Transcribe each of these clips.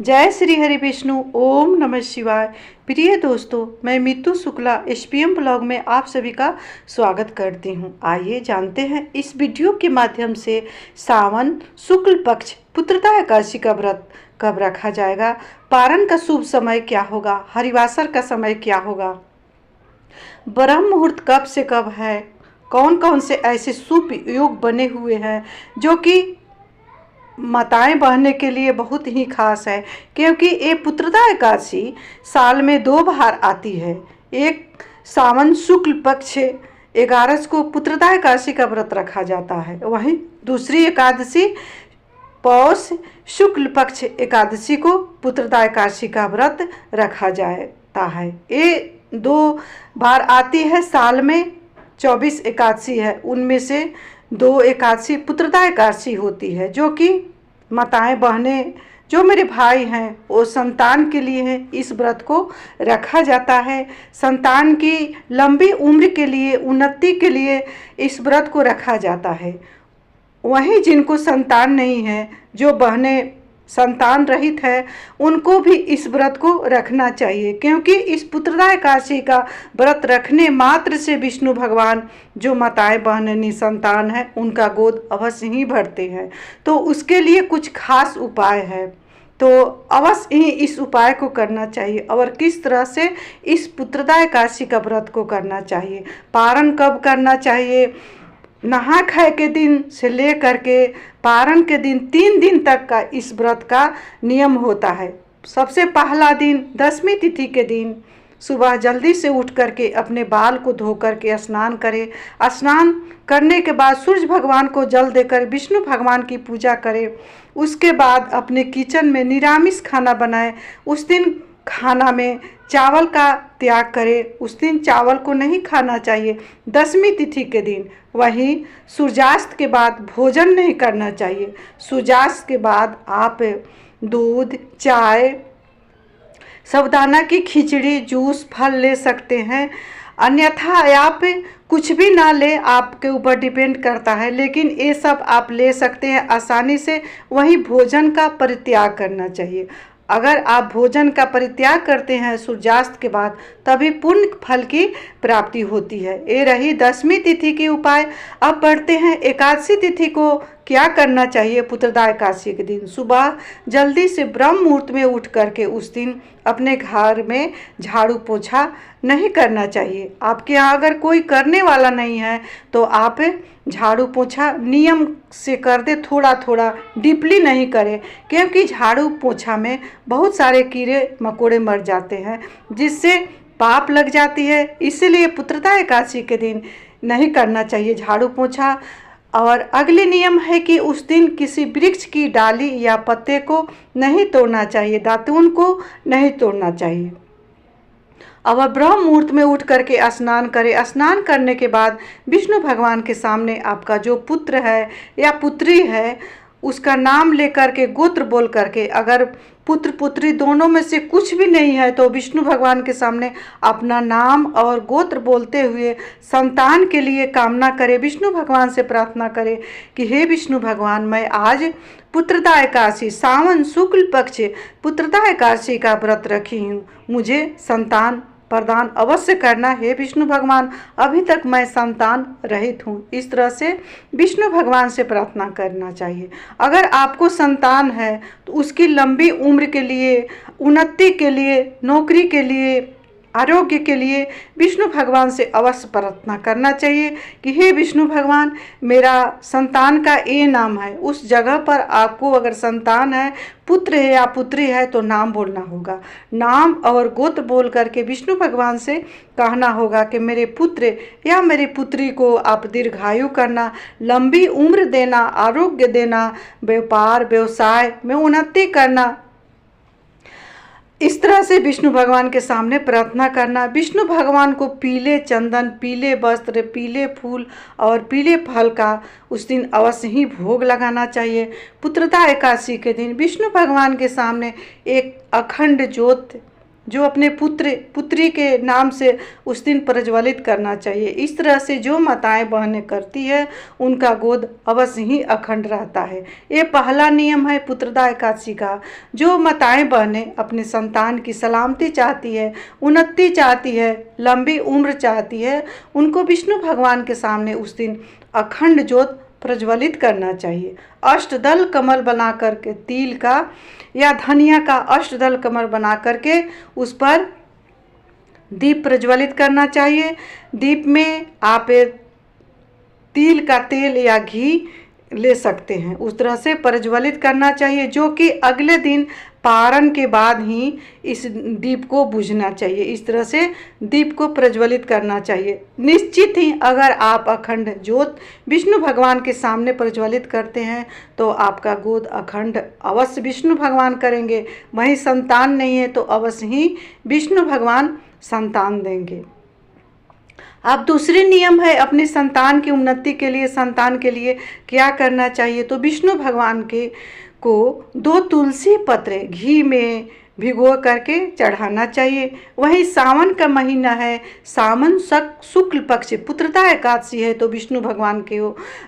जय श्री हरि विष्णु। ओम नमः शिवाय। प्रिय दोस्तों, मैं मितु शुक्ला एसपीएम ब्लॉग में आप सभी का स्वागत करती हूं। आइए जानते हैं इस वीडियो के माध्यम से सावन शुक्ल पक्ष पुत्रदा एकादशी का व्रत कब रखा जाएगा, पारण का शुभ समय क्या होगा, हरिवासर का समय क्या होगा, ब्रह्म मुहूर्त कब से कब है, कौन कौन से ऐसे शुभ योग बने हुए हैं जो कि माताएं बहने के लिए बहुत ही खास है, क्योंकि ये पुत्रदा एकादशी साल में 2 बार आती है। एक सावन शुक्ल पक्ष 11 को पुत्रदा एकादशी का व्रत रखा जाता है, वहीं दूसरी एकादशी पौष शुक्ल पक्ष एकादशी को पुत्रदा एकादशी का व्रत रखा जाता है। ये 2 बार आती है साल में। 24 एकादशी है, उनमें से 2 एकादशी पुत्रदा एकादशी होती है, जो कि माताएं बहनें जो मेरे भाई हैं वो संतान के लिए हैं, इस व्रत को रखा जाता है। संतान की लंबी उम्र के लिए, उन्नति के लिए इस व्रत को रखा जाता है। वहीं जिनको संतान नहीं है, जो बहनें संतान रहित है, उनको भी इस व्रत को रखना चाहिए, क्योंकि इस पुत्रदा एकादशी का व्रत रखने मात्र से विष्णु भगवान जो माताएं बहनें निसंतान है उनका गोद अवश्य ही भरते हैं। तो उसके लिए कुछ खास उपाय है, तो अवश्य ही इस उपाय को करना चाहिए। और किस तरह से इस पुत्रदा एकादशी का व्रत को करना चाहिए, पारण कब करना चाहिए, नहा खाए के दिन से ले करके पारण के दिन 3 दिन तक का इस व्रत का नियम होता है। सबसे पहला दिन 10वीं तिथि के दिन सुबह जल्दी से उठ करके अपने बाल को धो करके स्नान करें। स्नान करने के बाद सूर्य भगवान को जल देकर विष्णु भगवान की पूजा करें। उसके बाद अपने किचन में निरामिष खाना बनाएं। उस दिन खाना में चावल का त्याग करें, उस दिन चावल को नहीं खाना चाहिए 10वीं तिथि के दिन। वहीं सूर्यास्त के बाद भोजन नहीं करना चाहिए। सूर्यास्त के बाद आप दूध, चाय, साबूदाना की खिचड़ी, जूस, फल ले सकते हैं। अन्यथा आप कुछ भी ना ले, आपके ऊपर डिपेंड करता है, लेकिन ये सब आप ले सकते हैं आसानी से। वहीं भोजन का परित्याग करना चाहिए। अगर आप भोजन का परित्याग करते हैं सूर्यास्त के बाद, तभी पुण्य फल की प्राप्ति होती है। ये रही 10वीं तिथि के उपाय। अब बढ़ते हैं एकादशी तिथि को क्या करना चाहिए। पुत्रदा एकादशी के दिन सुबह जल्दी से ब्रह्म मुहूर्त में उठ करके उस दिन अपने घर में झाड़ू पोछा नहीं करना चाहिए। आपके यहाँ अगर कोई करने वाला नहीं है तो आप झाड़ू पोछा नियम से कर दे, थोड़ा थोड़ा, डीपली नहीं करें, क्योंकि झाड़ू पोछा में बहुत सारे कीड़े मकोड़े मर जाते हैं, जिससे पाप लग जाती है। इसलिए पुत्रदा एकादशी के दिन नहीं करना चाहिए झाड़ू पोछा। और अगले नियम है कि उस दिन किसी वृक्ष की डाली या पत्ते को नहीं तोड़ना चाहिए, दातून को नहीं तोड़ना चाहिए। अब ब्रह्म मुहूर्त में उठ करके स्नान करें। स्नान करने के बाद विष्णु भगवान के सामने आपका जो पुत्र है या पुत्री है उसका नाम लेकर के, गोत्र बोल करके, अगर पुत्र पुत्री दोनों में से कुछ भी नहीं है तो विष्णु भगवान के सामने अपना नाम और गोत्र बोलते हुए संतान के लिए कामना करें। विष्णु भगवान से प्रार्थना करें कि हे विष्णु भगवान, मैं आज पुत्रदा एकादशी सावन शुक्ल पक्ष पुत्रदा एकादशी का व्रत रखी हूँ, मुझे संतान प्रदान अवश्य करना है विष्णु भगवान, अभी तक मैं संतान रहित हूँ। इस तरह से विष्णु भगवान से प्रार्थना करना चाहिए। अगर आपको संतान है तो उसकी लंबी उम्र के लिए, उन्नति के लिए, नौकरी के लिए, आरोग्य के लिए विष्णु भगवान से अवश्य प्रार्थना करना चाहिए कि हे विष्णु भगवान, मेरा संतान का ये नाम है। उस जगह पर आपको अगर संतान है, पुत्र है या पुत्री है, तो नाम बोलना होगा। नाम और गोत्र बोल करके विष्णु भगवान से कहना होगा कि मेरे पुत्र या मेरी पुत्री को आप दीर्घायु करना, लंबी उम्र देना, आरोग्य देना, व्यापार व्यवसाय में उन्नति करना। इस तरह से विष्णु भगवान के सामने प्रार्थना करना। विष्णु भगवान को पीले चंदन, पीले वस्त्र, पीले फूल और पीले फल का उस दिन अवश्य ही भोग लगाना चाहिए। पुत्रदा एकादशी के दिन विष्णु भगवान के सामने एक अखंड ज्योत जो अपने पुत्री के नाम से उस दिन प्रज्वलित करना चाहिए। इस तरह से जो माताएं बहनें करती है उनका गोद अवश्य ही अखंड रहता है। ये पहला नियम है पुत्रदा एकादशी का। जो माताएं बहनें अपने संतान की सलामती चाहती है, उन्नति चाहती है, लंबी उम्र चाहती है, उनको विष्णु भगवान के सामने उस दिन अखंड ज्योत प्रज्वलित करना चाहिए। अष्टदल कमल बना करके तिल का या धनिया का अष्टदल कमल बना करके उस पर दीप प्रज्वलित करना चाहिए। दीप में आप तिल का तेल या घी ले सकते हैं, उस तरह से प्रज्वलित करना चाहिए, जो कि अगले दिन पारण के बाद ही इस दीप को बुझना चाहिए। इस तरह से दीप को प्रज्वलित करना चाहिए। निश्चित ही अगर आप अखंड ज्योत विष्णु भगवान के सामने प्रज्वलित करते हैं तो आपका गोद अखंड अवश्य विष्णु भगवान करेंगे। वहीं संतान नहीं है तो अवश्य ही विष्णु भगवान संतान देंगे। अब दूसरी नियम है अपने संतान की उन्नति के लिए, संतान के लिए क्या करना चाहिए। तो विष्णु भगवान को 2 तुलसी पत्र घी में भिगो करके चढ़ाना चाहिए। वहीं सावन का महीना है, सावन शुक्ल पक्ष पुत्रदा एकादशी है, तो विष्णु भगवान के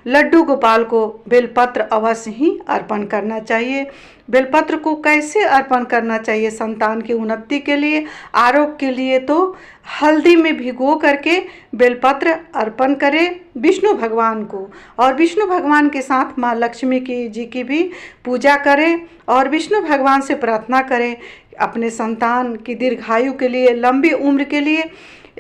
लड्डू गोपाल को बेलपत्र अवश्य ही अर्पण करना चाहिए। बेलपत्र को कैसे अर्पण करना चाहिए संतान की उन्नति के लिए, आरोग्य के लिए, तो हल्दी में भिगो करके बेलपत्र अर्पण करें विष्णु भगवान को, और विष्णु भगवान के साथ माँ लक्ष्मी जी की भी पूजा करें और विष्णु भगवान से प्रार्थना करें अपने संतान की दीर्घायु के लिए, लंबी उम्र के लिए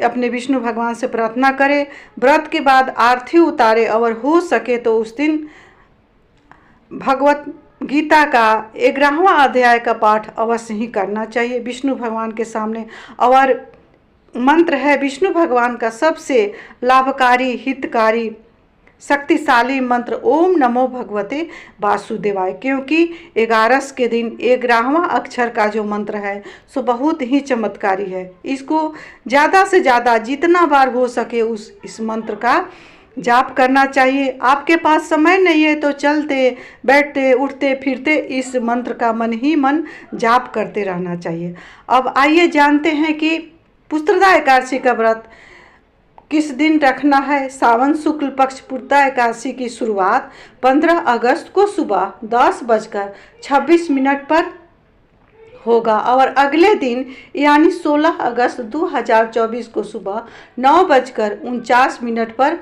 अपने विष्णु भगवान से प्रार्थना करें। व्रत के बाद आरती उतारे और हो सके तो उस दिन भगवत गीता का 11वां अध्याय का पाठ अवश्य ही करना चाहिए विष्णु भगवान के सामने। और मंत्र है विष्णु भगवान का सबसे लाभकारी, हितकारी, शक्तिशाली मंत्र ओम नमो भगवते वासुदेवाय, क्योंकि 11 के दिन 11वां अक्षर का जो मंत्र है सो बहुत ही चमत्कारी है। इसको ज़्यादा से ज़्यादा जितना बार हो सके इस मंत्र का जाप करना चाहिए। आपके पास समय नहीं है तो चलते बैठते उठते फिरते इस मंत्र का मन ही मन जाप करते रहना चाहिए। अब आइए जानते हैं कि पुत्रदा एकादशी का व्रत किस दिन रखना है। सावन शुक्ल पक्ष पुत्रदा एकादशी की शुरुआत 15 अगस्त को सुबह 10:26 पर होगा और अगले दिन यानी 16 अगस्त 2024 को सुबह 9:49 पर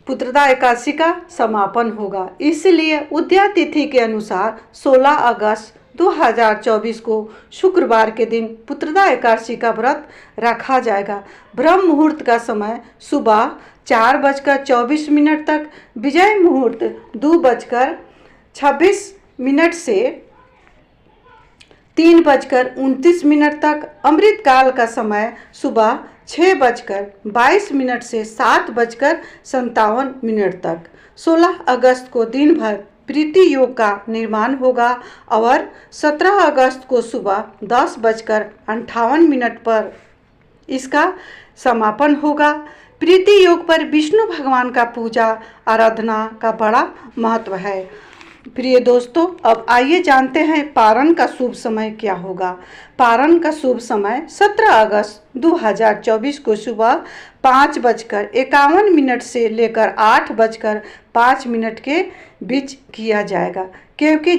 पुत्रदा एकादशी का समापन होगा। इसलिए उदया तिथि के अनुसार 16 अगस्त 2024 को शुक्रवार के दिन पुत्रदा एकादशी का व्रत रखा जाएगा। ब्रह्म मुहूर्त का समय सुबह 4:24 तक, विजय मुहूर्त 2:26 से 3:29 तक, अमृत काल का समय सुबह 6:22 से 7:57 तक। 16 अगस्त को दिन भर प्रीति योग का निर्माण होगा और 17 अगस्त को सुबह 10:58 पर इसका समापन होगा। प्रीति योग पर विष्णु भगवान का पूजा आराधना का बड़ा महत्व है। प्रिय दोस्तों, अब आइए जानते हैं पारण का शुभ समय क्या होगा। पारण का शुभ समय 17 अगस्त 2024 को सुबह 5:51 से लेकर 8:05 के बीच किया जाएगा, क्योंकि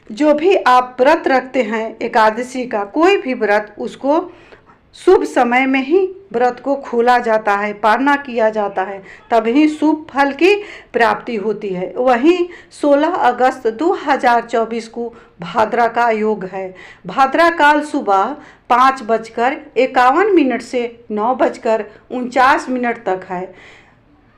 जो भी आप व्रत रखते हैं एकादशी का कोई भी व्रत, उसको शुभ समय में ही व्रत को खोला जाता है, पारणा किया जाता है, तभी शुभ फल की प्राप्ति होती है। वहीं 16 अगस्त 2024 को भाद्रा का योग है। भाद्रा काल सुबह 5:51 से 9:49 तक है।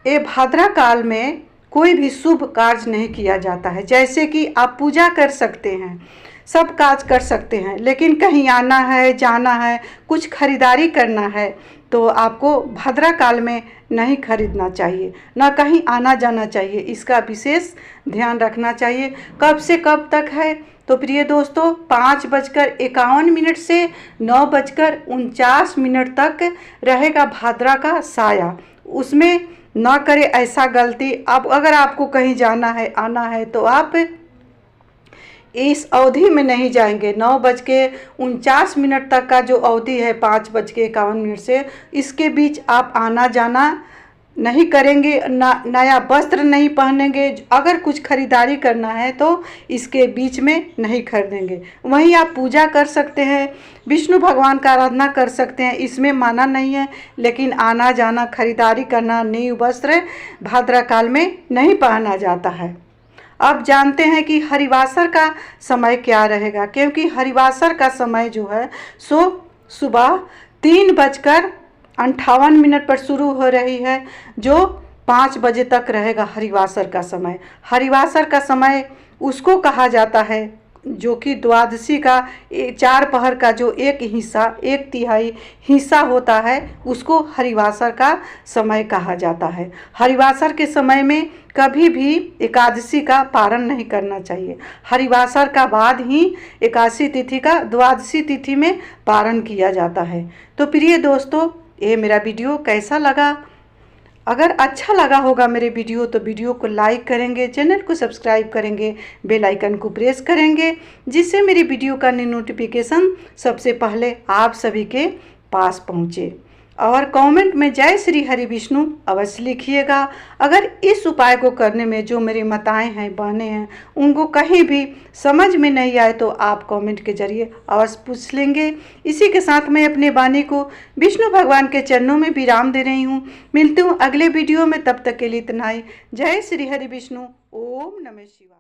ये भाद्रा काल में कोई भी शुभ कार्य नहीं किया जाता है। जैसे कि आप पूजा कर सकते हैं, सब काज कर सकते हैं, लेकिन कहीं आना है, जाना है, कुछ खरीदारी करना है तो आपको भाद्रा काल में नहीं खरीदना चाहिए, ना कहीं आना जाना चाहिए। इसका विशेष ध्यान रखना चाहिए। कब से कब तक है तो प्रिय दोस्तों 5:51 से 9:49 तक रहेगा भाद्रा का साया। उसमें ना करें ऐसा गलती। अब अगर आपको कहीं जाना है, आना है तो आप इस अवधि में नहीं जाएंगे। 9:49 तक का जो अवधि है 5:51 से, इसके बीच आप आना जाना नहीं करेंगे, नया वस्त्र नहीं पहनेंगे। अगर कुछ खरीदारी करना है तो इसके बीच में नहीं खरीदेंगे। वहीं आप पूजा कर सकते हैं, विष्णु भगवान का आराधना कर सकते हैं, इसमें माना नहीं है। लेकिन आना जाना, खरीदारी करना, न्यू वस्त्र भाद्रा काल में नहीं पहना जाता है। अब जानते हैं कि हरिवासर का समय क्या रहेगा, क्योंकि हरिवासर का समय जो है सो सुबह 3:58 पर शुरू हो रही है, जो 5 बजे तक रहेगा हरिवासर का समय। हरिवासर का समय उसको कहा जाता है जो कि द्वादशी का 4 पहर का जो एक हिस्सा, 1/3 हिस्सा होता है, उसको हरिवासर का समय कहा जाता है। हरिवासर के समय में कभी भी एकादशी का पारण नहीं करना चाहिए। हरिवासर का बाद ही एकादशी तिथि का द्वादशी तिथि में पारण किया जाता है। तो प्रिय दोस्तों, ये मेरा वीडियो कैसा लगा? अगर अच्छा लगा होगा मेरे वीडियो तो वीडियो को लाइक करेंगे, चैनल को सब्सक्राइब करेंगे, बेल आइकन को प्रेस करेंगे, जिससे मेरी वीडियो का नोटिफिकेशन सबसे पहले आप सभी के पास पहुँचे। और कमेंट में जय श्री हरि विष्णु अवश्य लिखिएगा। अगर इस उपाय को करने में जो मेरी माताएं हैं, बहनें हैं, उनको कहीं भी समझ में नहीं आए तो आप कमेंट के जरिए अवश्य पूछ लेंगे। इसी के साथ मैं अपने वाणी को विष्णु भगवान के चरणों में विराम दे रही हूँ। मिलती हूँ अगले वीडियो में, तब तक के लिए इतना ही। जय श्री हरि विष्णु। ओम नमः शिवाय।